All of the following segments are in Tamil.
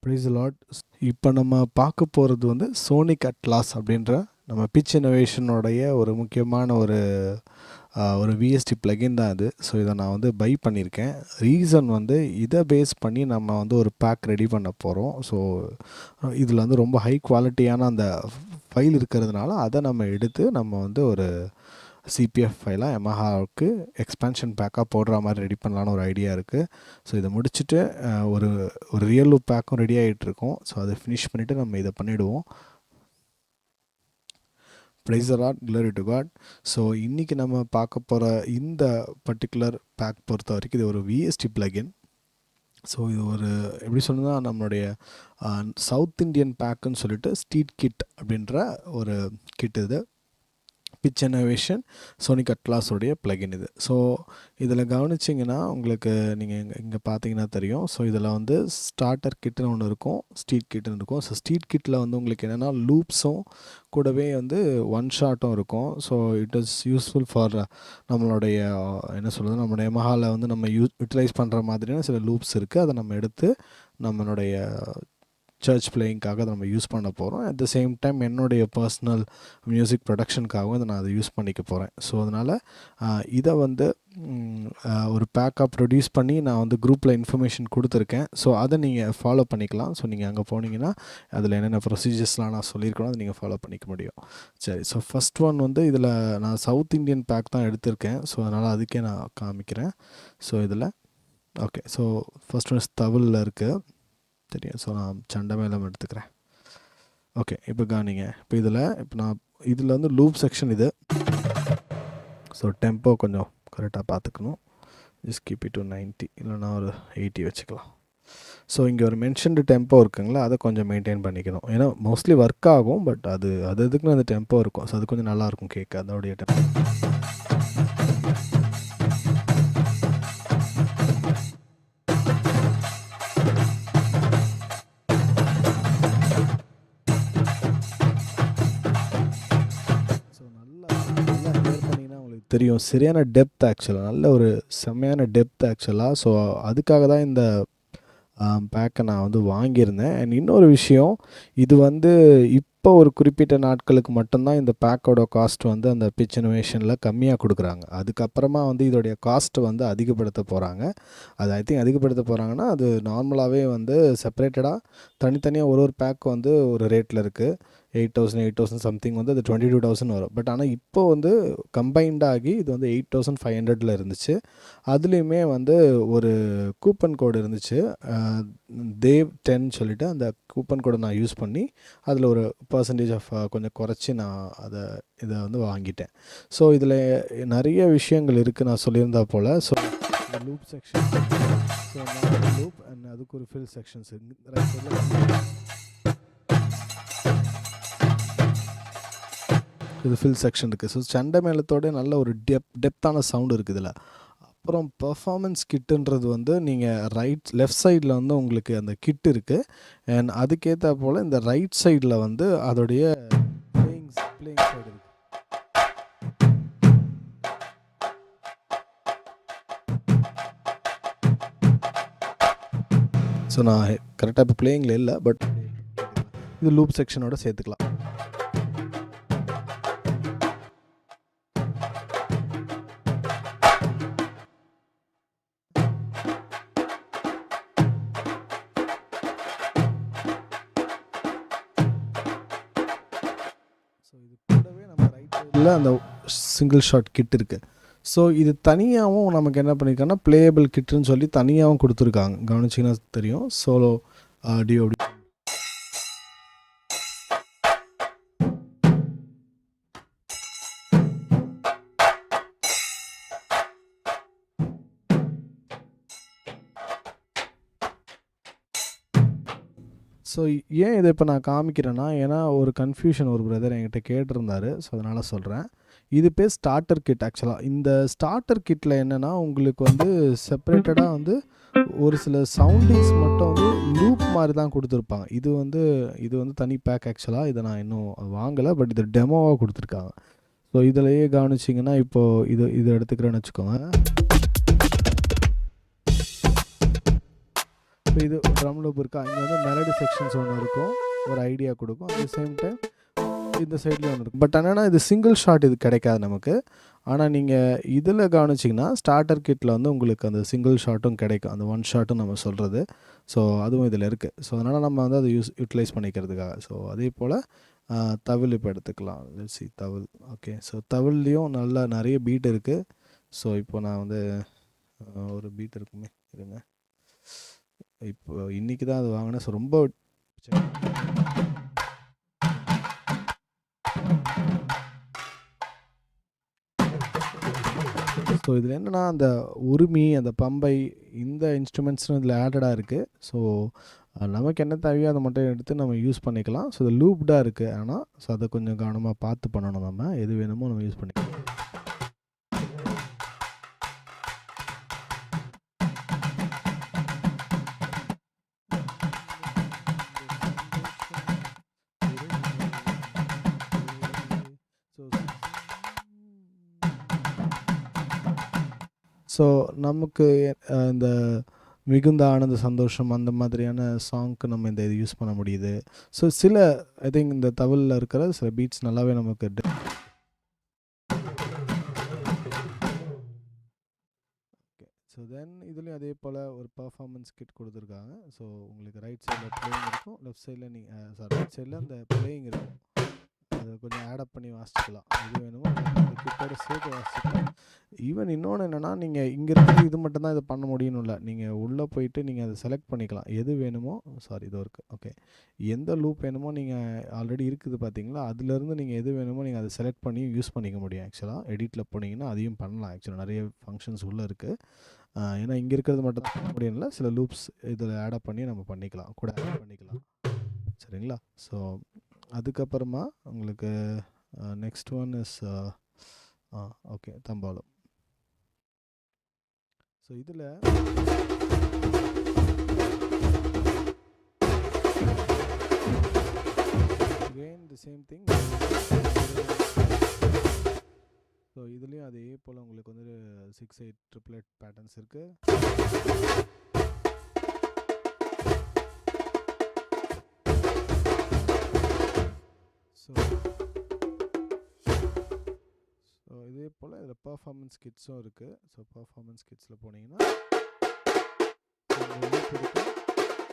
Price Lord. இப்போ நம்ம பார்க்க போகிறது வந்து சோனிக் அட்லாஸ் அப்படின்ற நம்ம பிச் இன்னோவேஷனோடைய ஒரு முக்கியமான ஒரு விஎஸ்டி பிளகின் தான் இது. ஸோ இதை நான் வந்து பை பண்ணியிருக்கேன். ரீசன் வந்து இதை பேஸ் பண்ணி நம்ம வந்து ஒரு பேக் ரெடி பண்ண போகிறோம். ஸோ இதில் வந்து ரொம்ப ஹை குவாலிட்டியான அந்த ஃபைல் இருக்கிறதுனால அதை நம்ம எடுத்து நம்ம வந்து ஒரு சிபிஎஃப் ஃபைலாக எமஹாவுக்கு எக்ஸ்பேன்ஷன் பேக்காக போடுற மாதிரி ரெடி பண்ணலான்னு ஒரு ஐடியா இருக்குது. ஸோ இதை முடிச்சுட்டு ஒரு ஒரு ரியல் லூப் பேக்கும் ரெடி ஆகிட்டுருக்கோம். ஸோ அதை ஃபினிஷ் பண்ணிவிட்டு நம்ம இதை பண்ணிவிடுவோம். Praise the Lord, glory to God. So இன்றைக்கி நம்ம பார்க்க போகிற இந்த பர்டிகுலர் பேக் பொறுத்த வரைக்கும் இது ஒரு விஎஸ்டி பிளகின். ஸோ இது ஒரு எப்படி சொல்லணும்னா நம்மளுடைய சவுத் இண்டியன் பேக்குன்னு சொல்லிட்டு ஸ்ட்ரீட் கிட் அப்படின்ற ஒரு கிட் இது. பிச் இன்னோவேஷன் சோனிக் அட்லாஸோடைய பிளகின் இது. ஸோ இதில் கவனிச்சிங்கன்னா உங்களுக்கு நீங்கள் இங்கே பார்த்தீங்கன்னா தெரியும். ஸோ இதில் வந்து ஸ்டார்டர் கிட்டுன்னு ஒன்று இருக்கும், ஸ்ட்ரீட் கிட்டுன்னு இருக்கும். ஸோ ஸ்ட்ரீட் கிட்டில் வந்து உங்களுக்கு என்னென்னா லூப்ஸும் கூடவே வந்து ஒன் ஷாட்டும் இருக்கும். So it is useful for நம்மளுடைய என்ன சொல்கிறது, நம்மளுடைய எமஹாவில் வந்து நம்ம யூட்டிலைஸ் பண்ணுற மாதிரியான சில லூப்ஸ் இருக்குது. அதை நம்ம எடுத்து நம்மளுடைய சர்ச் பிளேயிங்காக அதை நம்ம யூஸ் பண்ண போகிறோம். அட் த சேம் டைம் என்னுடைய பர்சனல் மியூசிக் ப்ரொடக்ஷனுக்காகவும் அதை நான் அதை யூஸ் பண்ணிக்க போகிறேன். ஸோ அதனால் இதை வந்து ஒரு பேக்காக ப்ரொடியூஸ் பண்ணி நான் வந்து குரூப்பில் இன்ஃபர்மேஷன் கொடுத்துருக்கேன். ஸோ அதை நீங்கள் ஃபாலோ பண்ணிக்கலாம். ஸோ நீங்கள் அங்கே போனீங்கன்னா அதில் என்னென்ன ப்ரொசீஜர்ஸ்லாம் நான் சொல்லியிருக்கணும் அதை நீங்கள் ஃபாலோ பண்ணிக்க முடியும். சரி, ஸோ ஃபஸ்ட் ஒன் வந்து இதில் நான் சவுத் இண்டியன் பேக் தான் எடுத்திருக்கேன். ஸோ அதனால் அதுக்கே நான் காமிக்கிறேன். ஸோ இதில் ஓகே, ஸோ ஃபஸ்ட் ஒன் தவிலில் இருக்குது தெரியும். ஸோ நான் சண்டை மேலம் எடுத்துக்கிறேன். ஓகே, இப்போ காணிங்க. இப்போ நான் இதில் வந்து லூப் செக்ஷன் இது. ஸோ டெம்போ கொஞ்சம் கரெக்டாக பார்த்துக்கணும். ஜஸ்ட் கீப் இட் டு 90, இல்லைனா ஒரு 80 வச்சுக்கலாம். ஸோ இங்கே ஒரு மென்ஷன்டு டெம்போ இருக்குங்களா, அதை கொஞ்சம் மெயின்டைன் பண்ணிக்கணும். ஏன்னா மோஸ்ட்லி ஒர்க் ஆகும், பட் அது எதுக்குன்னு அந்த டெம்போ இருக்கும். ஸோ அது கொஞ்சம் நல்லாயிருக்கும் கேட்க அதோடைய டெம்போ. தெரியும் சரியான டெப்த் ஆக்சுவலாக, நல்ல ஒரு செம்மையான டெப்த் ஆக்சுவலாக. ஸோ அதுக்காக தான் இந்த பேக்கை நான் வந்து வாங்கியிருந்தேன். அண்ட் இன்னொரு விஷயம், இது வந்து இப்போ ஒரு குறிப்பிட்ட நாட்களுக்கு மட்டும்தான் இந்த பேக்கோட காஸ்ட் வந்து அந்த பிச் இன்னோவேஷனில் கம்மியாக கொடுக்குறாங்க. அதுக்கப்புறமா வந்து இதோடைய காஸ்ட்டை வந்து அதிகப்படுத்த போகிறாங்க. அது ஐ திங்க் அதிகப்படுத்த போகிறாங்கன்னா அது நார்மலாகவே வந்து செப்பரேட்டடாக தனித்தனியாக ஒரு பேக் வந்து ஒரு ரேட்டில் இருக்குது. 8,000 சம்திங் வந்து அது 22,000 வரும். பட் ஆனால் இப்போ வந்து கம்பைண்டாகி இது வந்து 8,500 இருந்துச்சு. அதுலேயுமே வந்து ஒரு கூப்பன் கோடு இருந்துச்சு, தேவ் 10 சொல்லிவிட்டு. அந்த கூப்பன் கோடை நான் யூஸ் பண்ணி அதில் ஒரு பர்சன்டேஜ் ஆஃப் கொஞ்சம் குறைச்சி நான் இதை வந்து வாங்கிட்டேன். ஸோ இதில் நிறைய விஷயங்கள் இருக்குது நான் சொல்லியிருந்தா போல். ஸோ இந்த loop section, so loop and அதுக்கு ஒரு ஃபில் செக்ஷன்ஸ் ரைட் சைடில் இது ஃபில் செக்ஷன் இருக்குது. ஸோ சண்டை மேளத்தோட நல்ல ஒரு டெப்த்தான சவுண்டு இருக்குது இதில். அப்புறம் பர்ஃபார்மன்ஸ் கிட்டுன்றது வந்து நீங்கள் லெஃப்ட் சைடில் வந்து உங்களுக்கு அந்த கிட் இருக்குது. அண்ட் அதுக்கேற்ற போல் இந்த ரைட் சைடில் வந்து அதோடைய பிளேயிங் சைடு இருக்குது. ஸோ நான் கரெக்டாக இப்போ பிளேயிங்கில் இல்லை, பட் இது லூப் செக்ஷனோட சேர்த்துக்கலாம். ஸோ இது கூடவே நம்ம ரைட் சைடில் அந்த சிங்கிள் ஷாட் கிட் இருக்குது. ஸோ இது தனியாகவும் நமக்கு என்ன பண்ணியிருக்காங்கன்னா பிளேயபிள் கிட்டுன்னு சொல்லி தனியாகவும் கொடுத்துருக்காங்க. கவனிச்சிங்கன்னா தெரியும். சோலோ ஆடியோ அப்படி. ஸோ ஏன் இதை இப்போ நான் காமிக்கிறேன்னா, ஏன்னா ஒரு கன்ஃபியூஷன் ஒரு பிரதர் என்கிட்ட கேட்டிருந்தாரு. ஸோ அதனால் சொல்கிறேன். இது பேர் ஸ்டார்டர் கிட். ஆக்சுவலாக இந்த ஸ்டார்டர் கிட்டில் என்னென்னா உங்களுக்கு வந்து செப்பரேட்டடாக வந்து ஒரு சில சவுண்டிங்ஸ் மட்டும் வந்து லூப் மாதிரி தான் கொடுத்துருப்பாங்க. இது வந்து தனி பேக் ஆக்சுவலாக. இதை நான் இன்னும் வாங்கலை, பட் இது டெமோவாக கொடுத்துருக்காங்க. ஸோ இதிலையே கவனிச்சிங்கன்னா இப்போது இது எடுத்துக்கிறேன்னு வச்சுக்கோங்க. இப்போ இது ட்ரம் லூப் இருக்கா, இங்கே வந்து மெலடி செக்ஷன்ஸ் ஒன்று இருக்கும், ஒரு ஐடியா கொடுக்கும். அட் த சேம் டைம் இந்த சைட்லேயும் ஒன்று இருக்கும். பட் என்னென்னா இது சிங்கிள் ஷாட் இது கிடைக்காது நமக்கு. ஆனால் நீங்கள் இதில் கவனிச்சிங்கன்னா ஸ்டார்டர் கிட்டில் வந்து உங்களுக்கு அந்த சிங்கிள் ஷாட்டும் கிடைக்கும், அந்த ஒன் ஷாட்டும் நம்ம சொல்கிறது. ஸோ அதுவும் இதில் இருக்குது. ஸோ அதனால் நம்ம வந்து அதை யூட்டிலைஸ் பண்ணிக்கிறதுக்காக. ஸோ அதே போல் தவில் இப்போ எடுத்துக்கலாம். சி தவில். ஓகே, ஸோ தவில்லையும் நல்லா நிறைய பீட் இருக்குது. ஸோ இப்போ நான் வந்து ஒரு பீட் இருக்குமே, இருங்க, இப்போ இன்றைக்கி தான் அது வாங்கினேன். ஸோ ரொம்ப ஸோ இதில் என்னென்னா அந்த உரிமை, அந்த பம்பை, இந்த இன்ஸ்ட்ருமெண்ட்ஸும் இதில் ஆடடாக இருக்குது. ஸோ நமக்கு என்ன தேவையோ அதை மட்டும் எடுத்து நம்ம யூஸ் பண்ணிக்கலாம். ஸோ இது லூப்டாக இருக்குது. ஆனால் ஸோ அதை கொஞ்சம் கவனமாக பார்த்து பண்ணணும். நம்ம எது வேணுமோ நம்ம யூஸ் பண்ணிக்கலாம். ஸோ நமக்கு இந்த மிகுந்த ஆனந்த சந்தோஷம் அந்த மாதிரியான சாங்க்கு நம்ம இந்த இது யூஸ் பண்ண முடியுது. ஸோ சில ஐ திங்க் இந்த தவிலில் இருக்கிற சில பீட்ஸ் நல்லாவே நமக்கு ஓகே. ஸோ தென் இதுலேயும் அதே போல் ஒரு பர்ஃபார்மன்ஸ் கிட் கொடுத்துருக்காங்க. ஸோ உங்களுக்கு ரைட் சைடில் பிளேயிங் இருக்கும், லெஃப்ட் சைடில் நீங்கள் ரைட் சைடில் அந்த பிளேயிங் இருக்கும். அதை கொஞ்சம் ஆடப் பண்ணி வாசிச்சுக்கலாம். எது வேணுமோ கிட்டோட சேர்த்து வாசிச்சுக்கலாம். ஈவன் இன்னொன்று என்னென்னா, நீங்கள் இங்கே இருக்கிற இது மட்டும்தான் இதை பண்ண முடியணும் இல்லை, நீங்கள் உள்ளே போயிட்டு நீங்கள் அதை செலக்ட் பண்ணிக்கலாம். எது வேணுமோ இது இருக்குது. ஓகே, எந்த லூப் வேணுமோ நீங்கள் ஆல்ரெடி இருக்குது பார்த்தீங்களா, அதுலேருந்து நீங்கள் எது வேணுமோ நீங்கள் அதை செலக்ட் பண்ணி யூஸ் பண்ணிக்க முடியும். ஆக்சுவலாக எடிட்டில் போனீங்கன்னா அதையும் பண்ணலாம். ஆக்சுவலாக நிறைய ஃபங்க்ஷன்ஸ் உள்ளே இருக்குது. ஏன்னா இங்கே இருக்கிறது மட்டும் தான் பண்ண முடியல, சில லூப்ஸ் இதில் ஆடப் பண்ணி நம்ம பண்ணிக்கலாம், கூட ஆட் பண்ணிக்கலாம். சரிங்களா? ஸோ அதுக்கப்புறமா உங்களுக்கு நெக்ஸ்ட் ஒன் இஸ் ஓகே தம்பாலம். ஸோ இதில் again the same thing. So இதுலேயும் அதே போல் உங்களுக்கு வந்து 6/8 ட்ரிப்ளெட் பேட்டர்ன்ஸ் இருக்குது. ஸோ இதே போல் இதில் பர்ஃபார்மன்ஸ் கிட்ஸும் இருக்குது. ஸோ பர்ஃபார்மன்ஸ் கிட்ஸில் போனீங்கன்னா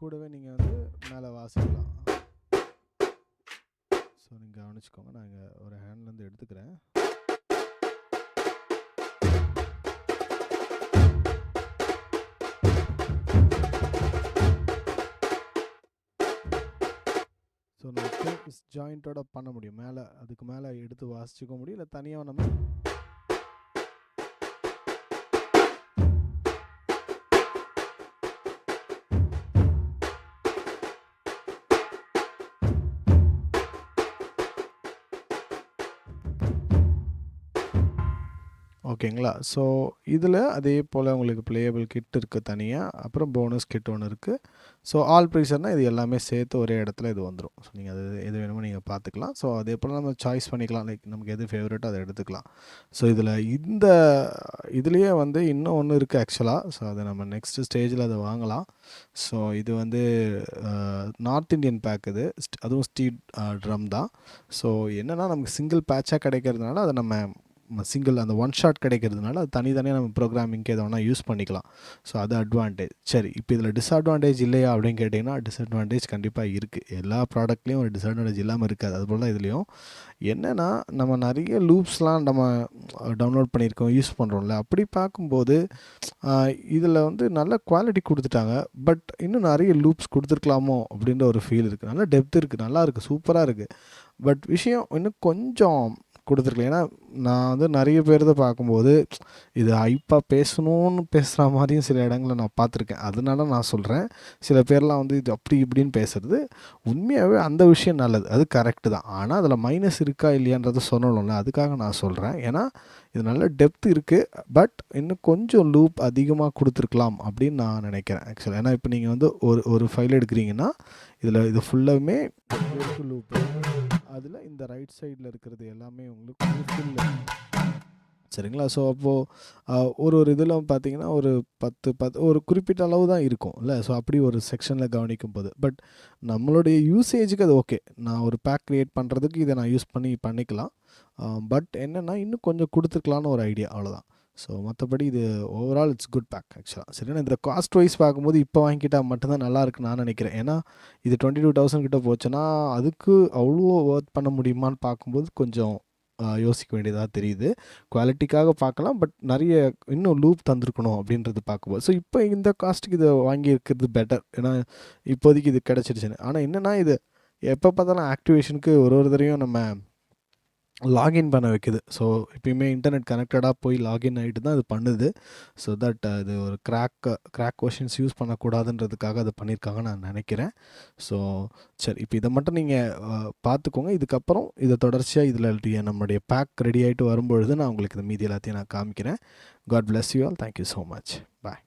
கூடவே நீங்கள் வந்து மேலே வாசிக்கலாம். ஸோ நீங்கள் கவனிச்சுக்கோங்க, நான் இங்கே ஒரு ஹேண்ட்லேருந்து எடுத்துக்கிறேன். ஸோ நம்ம ஜாயிண்ட்டோட பண்ண முடியும். மேலே அதுக்கு மேலே எடுத்து வாசிச்சுக்க முடியும், இல்லை தனியாக நம்ம ஓகேங்களா. ஸோ இதில் அதே போல் உங்களுக்கு பிளேயபிள் கிட் இருக்குது தனியாக, அப்புறம் போனஸ் கிட் ஒன்று இருக்குது. ஸோ ஆல் ப்ரைஸர்னால் இது எல்லாமே சேர்த்து ஒரே இடத்துல இது வந்துடும். ஸோ நீங்கள் அது எது வேணுமோ நீங்கள் பார்த்துக்கலாம். ஸோ அதே போல் நம்ம சாய்ஸ் பண்ணிக்கலாம், லைக் நமக்கு எது ஃபேவரட்டோ அதை எடுத்துக்கலாம். ஸோ இதில் இதுலேயே வந்து இன்னும் ஒன்று இருக்குது ஆக்சுவலாக. ஸோ அதை நம்ம நெக்ஸ்ட் ஸ்டேஜில் அதை வாங்கலாம். ஸோ இது வந்து நார்த் இந்தியன் பேக், இது அதுவும் ஸ்டீட் ட்ரம் தான். ஸோ என்னென்னா நமக்கு சிங்கிள் பேட்சாக கிடைக்கிறதுனால அதை நம்ம சிங்கிள் அந்த ஒன் ஷாட் கிடைக்கிறதுனால அது தனித்தனியாக நம்ம ப்ரோக்ராமிங்க்கு எதை வேணால் யூஸ் பண்ணிக்கலாம். ஸோ அது அட்வான்டேஜ். சரி, இப்போ இதில் டிஸ்அட்வான்டேஜ் இல்லையா அப்படின்னு கேட்டிங்கன்னா, டிஸ்அட்வான்டேஜ் கண்டிப்பாக இருக்குது. எல்லா ப்ராடக்ட்லேயும் ஒரு டிஸ்அட்வான்டேஜ் இல்லாமல் இருக்காது. அதுபோல் தான் இதுலேயும் என்னென்னா, நம்ம நிறைய லூப்ஸ்லாம் நம்ம டவுன்லோட் பண்ணியிருக்கோம், யூஸ் பண்ணுறோம்ல. அப்படி பார்க்கும்போது இதில் வந்து நல்ல குவாலிட்டி கொடுத்துட்டாங்க, பட் இன்னும் நிறைய லூப்ஸ் கொடுத்துருக்கலாமோ அப்படின்ற ஒரு ஃபீல் இருக்குது. நல்ல டெப்த் இருக்குது, நல்லா இருக்குது, சூப்பராக இருக்குது. பட் விஷயம் இன்னும் கொஞ்சம் கொடுத்துருக்கலாம். ஏன்னா நான் வந்து நிறைய பேர் தான் பார்க்கும்போது இது ஹைப்பாக பேசணும்னு பேசுகிற மாதிரியும் சில இடங்களில் நான் பார்த்துருக்கேன். அதனால நான் சொல்கிறேன், சில பேர்லாம் வந்து இது அப்படி இப்படின்னு பேசுகிறது உண்மையாகவே அந்த விஷயம் நல்லது, அது கரெக்டு தான். ஆனால் அதில் மைனஸ் இருக்கா இல்லையான்றதை சொல்லணும்ல, அதுக்காக நான் சொல்கிறேன். ஏன்னா இது நல்ல டெப்த் இருக்குது, பட் இன்னும் கொஞ்சம் லூப் அதிகமாக கொடுத்துருக்கலாம் அப்படின்னு நான் நினைக்கிறேன் ஆக்சுவலாக. ஏன்னா இப்போ நீங்கள் வந்து ஒரு ஃபைல் எடுக்கிறீங்கன்னா இதில் இது ஃபுல்லாகவுமே லூப்பு, அதில் இந்த ரைட் சைடில் இருக்கிறது எல்லாமே உங்களுக்கு ஃபுல் சரிங்களா? ஸோ அப்போது ஒரு இதில் பார்த்தீங்கன்னா ஒரு 10 ஒரு குறிப்பிட்ட அளவு தான் இருக்கும் இல்ல. ஸோ அப்படி ஒரு செக்ஷனில் கவனிக்கும்போது பட் நம்மளுடைய யூசேஜுக்கு அது ஓகே. நான் ஒரு பேக் கிரியேட் பண்ணுறதுக்கு இதை நான் யூஸ் பண்ணிக்கலாம். பட் என்னென்னா இன்னும் கொஞ்சம் கொடுத்துருக்கலான்னு ஒரு ஐடியா அவ்வளோதான். ஸோ மற்றபடி இது ஓவரால் இட்ஸ் குட் பேக் ஆக்சுவலாக. சரிண்ணா, இதில் காஸ்ட் வைஸ் பார்க்கும்போது இப்போ வாங்கிக்கிட்டால் மட்டும்தான் நல்லா இருக்குன்னு நான் நினைக்கிறேன். ஏன்னா இது 22,000 கிட்ட போச்சுன்னா அதுக்கு அவ்வளோ ஒர்த் பண்ண முடியுமான்னு பார்க்கும்போது கொஞ்சம் யோசிக்க வேண்டியதாக தெரியுது. குவாலிட்டிக்காக பார்க்கலாம், பட் நிறைய இன்னும் லூப் தந்திருக்கணும் அப்படின்றது பார்க்கும்போது. ஸோ இப்போ இந்த காஸ்ட்டுக்கு இதை வாங்கியிருக்கிறது பெட்டர். ஏன்னா இப்போதைக்கு இது கிடச்சிருச்சுன்னு. ஆனால் என்னென்னா இது எப்போ பார்த்தாலும் ஆக்டிவேஷனுக்கு ஒரு தடவையும் நம்ம லாகின் பண்ண வைக்குது. ஸோ எப்பயுமே இன்டர்நெட் கனெக்டடாக போய் லாகின் ஆகிட்டு தான் இது பண்ணுது. ஸோ தட் இது ஒரு கிராக் கொஷின்ஸ் யூஸ் பண்ணக்கூடாதுன்றதுக்காக அதை பண்ணியிருக்காங்கன்னு நான் நினைக்கிறேன். ஸோ சரி, இப்போ இதை மட்டும் நீங்கள் பார்த்துக்கோங்க. இதுக்கப்புறம் இதை தொடர்ச்சியாக இதில் நம்மளுடைய பேக் ரெடி ஆகிட்டு வரும்பொழுது நான் உங்களுக்கு இந்த மீதி எல்லாத்தையும் நான் காமிக்கிறேன். God bless you all. Thank you so much. Bye.